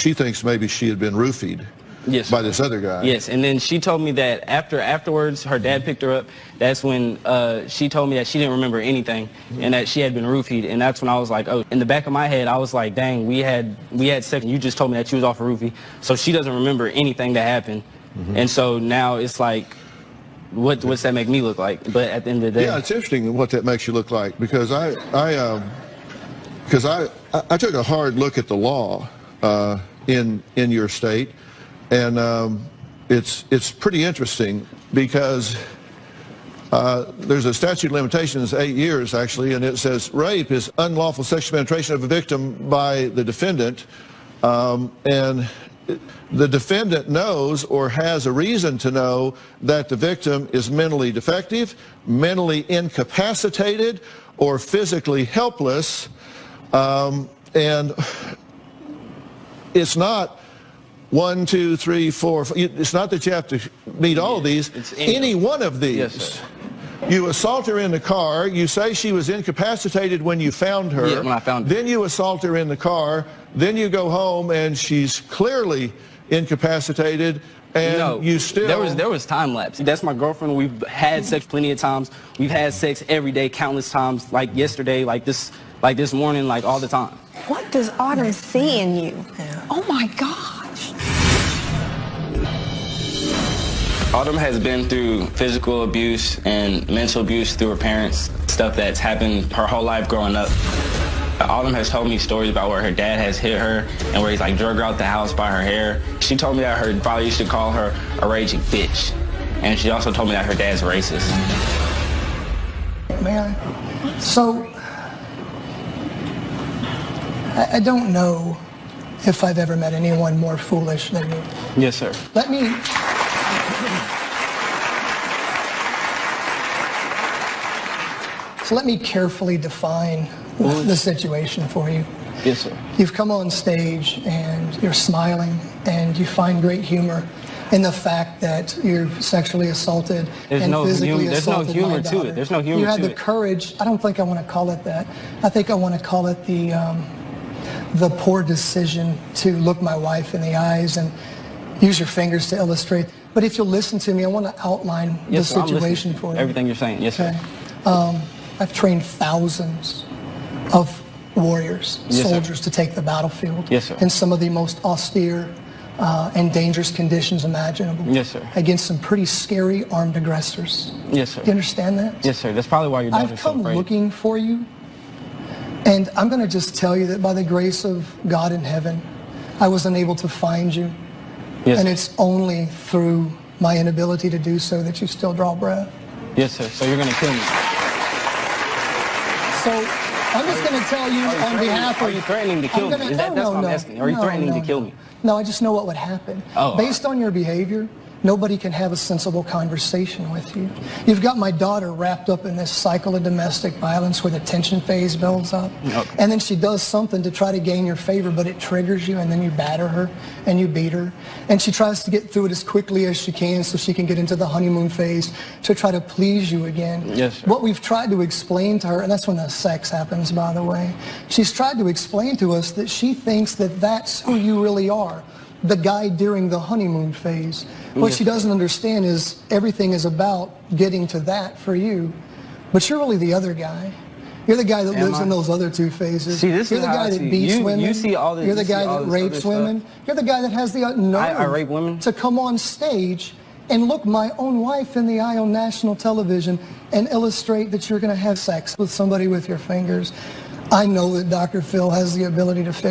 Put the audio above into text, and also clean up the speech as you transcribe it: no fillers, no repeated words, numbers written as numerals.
She thinks maybe she had been roofied by this other guy. Yes, and then she told me that afterwards, her dad picked her up. That's when she told me that she didn't remember anything and that she had been roofied. And that's when I was like, oh, in the back of my head, I was like, dang, we had sex and you just told me that she was off a roofie. So she doesn't remember anything that happened. And so now it's like, what's that make me look like? But at the end of the day. Yeah, it's interesting what that makes you look like, because I took a hard look at the law in your state, and it's pretty interesting because there's a statute of limitations, 8 years actually, and it says rape is unlawful sexual penetration of a victim by the defendant, and the defendant knows or has a reason to know that the victim is mentally defective, mentally incapacitated, or physically helpless, and it's not 1, 2, 3, 4. It's not that you have to meet all of these. Any one of these. Yes, sir. You assault her in the car. You say she was incapacitated when you found her. Yeah, when I found her. Then you assault her in the car. Then you go home and she's clearly incapacitated. And no, you still. There was time lapse. That's my girlfriend. We've had sex plenty of times. We've had sex every day, countless times. Like yesterday, like this morning, like all the time. What does Autumn see in you? Oh my gosh. Autumn has been through physical abuse and mental abuse through her parents, stuff that's happened her whole life growing up. Autumn has told me stories about where her dad has hit her and where he's like drug her out the house by her hair. She told me that her father used to call her a raging bitch. And she also told me that her dad's racist. May I? So, I don't know if I've ever met anyone more foolish than you. Yes, sir. Let me carefully define the situation for you. Yes, sir. You've come on stage and you're smiling and you find great humor in the fact that you're sexually assaulted and physically assaulted my daughter. There's no humor to it. There's no humor to it. You had the courage. I don't think I want to call it that. I think I want to call it the poor decision to look my wife in the eyes and use your fingers to illustrate. But if you'll listen to me, I want to outline the situation for you. Everything you're saying, yes, sir. Okay. I've trained thousands of warriors, soldiers, to take the battlefield in some of the most austere and dangerous conditions imaginable. Yes, sir. Against some pretty scary armed aggressors. Yes, sir. Do you understand that? Yes, sir. That's probably why your daughter's so afraid. I've come looking for you, and I'm going to just tell you that by the grace of God in heaven, I was unable to find you. Yes. And it's only through my inability to do so that you still draw breath. Yes, sir. So you're going to kill me. So I'm just going to tell you on behalf of... Are you threatening to kill me? That's what I'm asking. Are you threatening to kill me? No, I just know what would happen. Based on your behavior, nobody can have a sensible conversation with you. You've got my daughter wrapped up in this cycle of domestic violence where the tension phase builds up. And then she does something to try to gain your favor, but it triggers you, and then you batter her and you beat her. And she tries to get through it as quickly as she can so she can get into the honeymoon phase to try to please you again. Yes, sir. What we've tried to explain to her, and that's when the sex happens, by the way, she's tried to explain to us that she thinks that that's who you really are. The guy during the honeymoon phase. What she doesn't understand is everything is about getting to that for you. But you're really the other guy. You're the guy that lives in those other two phases. See, this you're the guy that beats women. You see all this. You're the guy that rapes women. You're the guy that has the nerve to come on stage and look my own wife in the eye on national television and illustrate that you're going to have sex with somebody with your fingers. I know that Dr. Phil has the ability to figure